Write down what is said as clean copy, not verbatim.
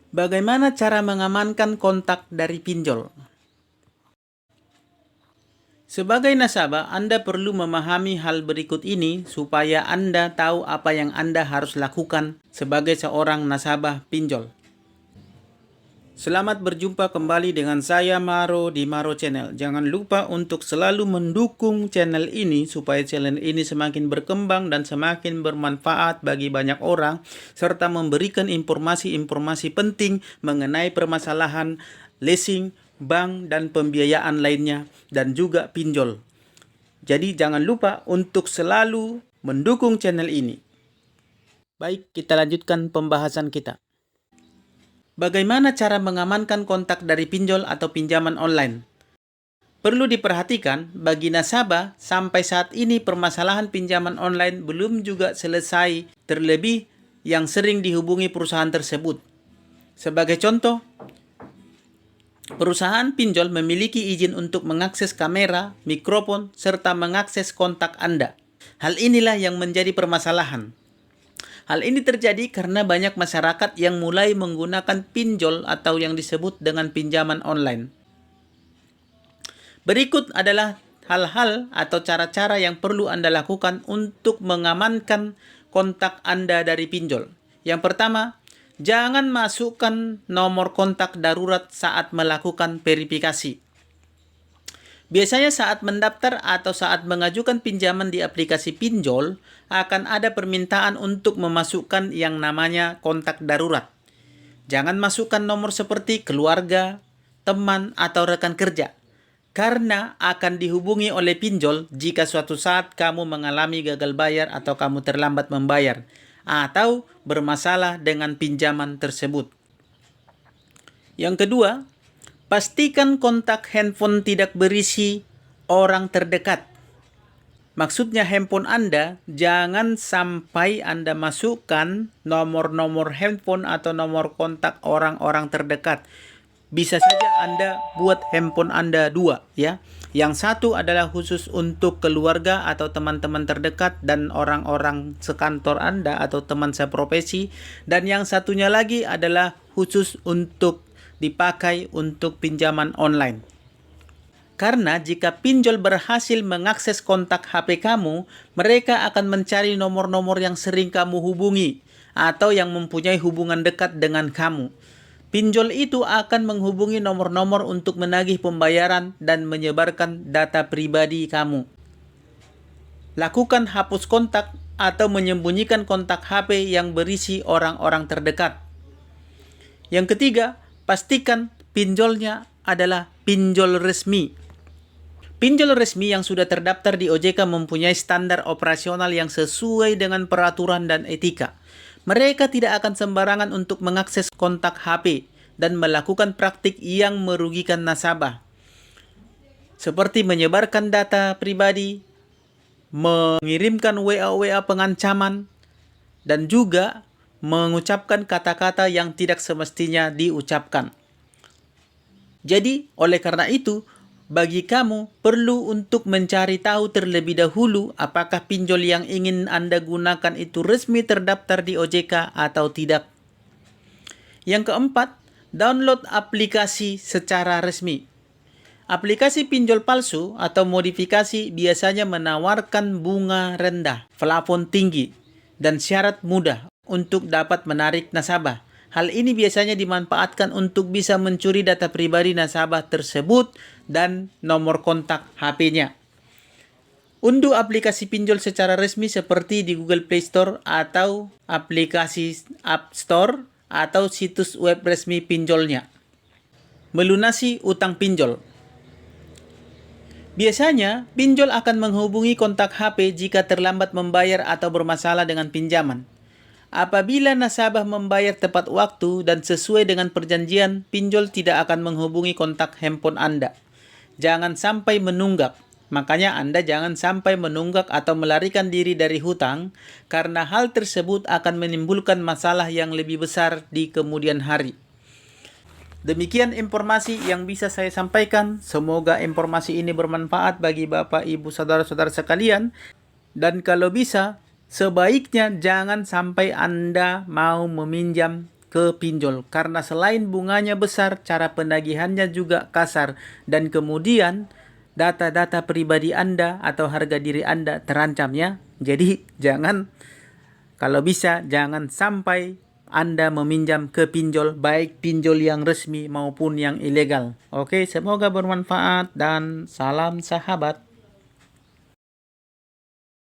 Bagaimana cara mengamankan kontak dari pinjol? Sebagai nasabah, Anda perlu memahami hal berikut ini supaya Anda tahu apa yang Anda harus lakukan sebagai seorang nasabah pinjol. Selamat berjumpa kembali dengan saya Maro di Maro Channel. Jangan lupa untuk selalu mendukung channel ini supaya channel ini semakin berkembang dan semakin bermanfaat bagi banyak orang, serta memberikan informasi-informasi penting mengenai permasalahan leasing, bank, dan pembiayaan lainnya, dan juga pinjol. Jadi jangan lupa untuk selalu mendukung channel ini. Baik, kita lanjutkan pembahasan kita. Bagaimana cara mengamankan kontak dari pinjol atau pinjaman online? Perlu diperhatikan, bagi nasabah, sampai saat ini permasalahan pinjaman online belum juga selesai, terlebih yang sering dihubungi perusahaan tersebut. Sebagai contoh, perusahaan pinjol memiliki izin untuk mengakses kamera, mikrofon, serta mengakses kontak Anda. Hal inilah yang menjadi permasalahan. Hal ini terjadi karena banyak masyarakat yang mulai menggunakan pinjol atau yang disebut dengan pinjaman online. Berikut adalah hal-hal atau cara-cara yang perlu Anda lakukan untuk mengamankan kontak Anda dari pinjol. Yang pertama, jangan masukkan nomor kontak darurat saat melakukan verifikasi. Biasanya saat mendaftar atau saat mengajukan pinjaman di aplikasi pinjol, akan ada permintaan untuk memasukkan yang namanya kontak darurat. Jangan masukkan nomor seperti keluarga, teman, atau rekan kerja, karena akan dihubungi oleh pinjol jika suatu saat kamu mengalami gagal bayar atau kamu terlambat membayar, atau bermasalah dengan pinjaman tersebut. Yang kedua, pastikan kontak handphone tidak berisi orang terdekat. Maksudnya handphone Anda, jangan sampai Anda masukkan nomor-nomor handphone atau nomor kontak orang-orang terdekat. Bisa saja Anda buat handphone Anda dua, ya. Yang satu adalah khusus untuk keluarga atau teman-teman terdekat dan orang-orang sekantor Anda atau teman seprofesi, dan yang satunya lagi adalah khusus untuk dipakai untuk pinjaman online. Karena jika pinjol berhasil mengakses kontak HP kamu, mereka akan mencari nomor-nomor yang sering kamu hubungi atau yang mempunyai hubungan dekat dengan kamu. Pinjol itu akan menghubungi nomor-nomor untuk menagih pembayaran dan menyebarkan data pribadi kamu. Lakukan hapus kontak atau menyembunyikan kontak HP yang berisi orang-orang terdekat. Yang ketiga, pastikan pinjolnya adalah pinjol resmi. Pinjol resmi yang sudah terdaftar di OJK mempunyai standar operasional yang sesuai dengan peraturan dan etika. Mereka tidak akan sembarangan untuk mengakses kontak HP dan melakukan praktik yang merugikan nasabah, seperti menyebarkan data pribadi, mengirimkan WA-WA pengancaman, dan juga mengucapkan kata-kata yang tidak semestinya diucapkan. Jadi, oleh karena itu, bagi kamu perlu untuk mencari tahu terlebih dahulu apakah pinjol yang ingin Anda gunakan itu resmi terdaftar di OJK atau tidak. Yang keempat, download aplikasi secara resmi. Aplikasi pinjol palsu atau modifikasi biasanya menawarkan bunga rendah, plafon tinggi, dan syarat mudah untuk dapat menarik nasabah. Hal ini biasanya dimanfaatkan untuk bisa mencuri data pribadi nasabah tersebut dan nomor kontak HP-nya. Unduh aplikasi pinjol secara resmi seperti di Google Play Store atau aplikasi App Store atau situs web resmi pinjolnya. Melunasi utang pinjol. Biasanya, pinjol akan menghubungi kontak HP jika terlambat membayar atau bermasalah dengan pinjaman. Apabila nasabah membayar tepat waktu dan sesuai dengan perjanjian, pinjol tidak akan menghubungi kontak handphone Anda. Jangan sampai menunggak. Makanya Anda jangan sampai menunggak atau melarikan diri dari hutang, karena hal tersebut akan menimbulkan masalah yang lebih besar di kemudian hari. Demikian informasi yang bisa saya sampaikan. Semoga informasi ini bermanfaat bagi Bapak, Ibu, Saudara-saudara sekalian. Dan kalau bisa, sebaiknya jangan sampai Anda mau meminjam ke pinjol. Karena selain bunganya besar, cara penagihannya juga kasar. Dan kemudian data-data pribadi Anda atau harga diri Anda terancam ya. Jadi kalau bisa jangan sampai Anda meminjam ke pinjol, baik pinjol yang resmi maupun yang ilegal. Oke, semoga bermanfaat dan salam sahabat.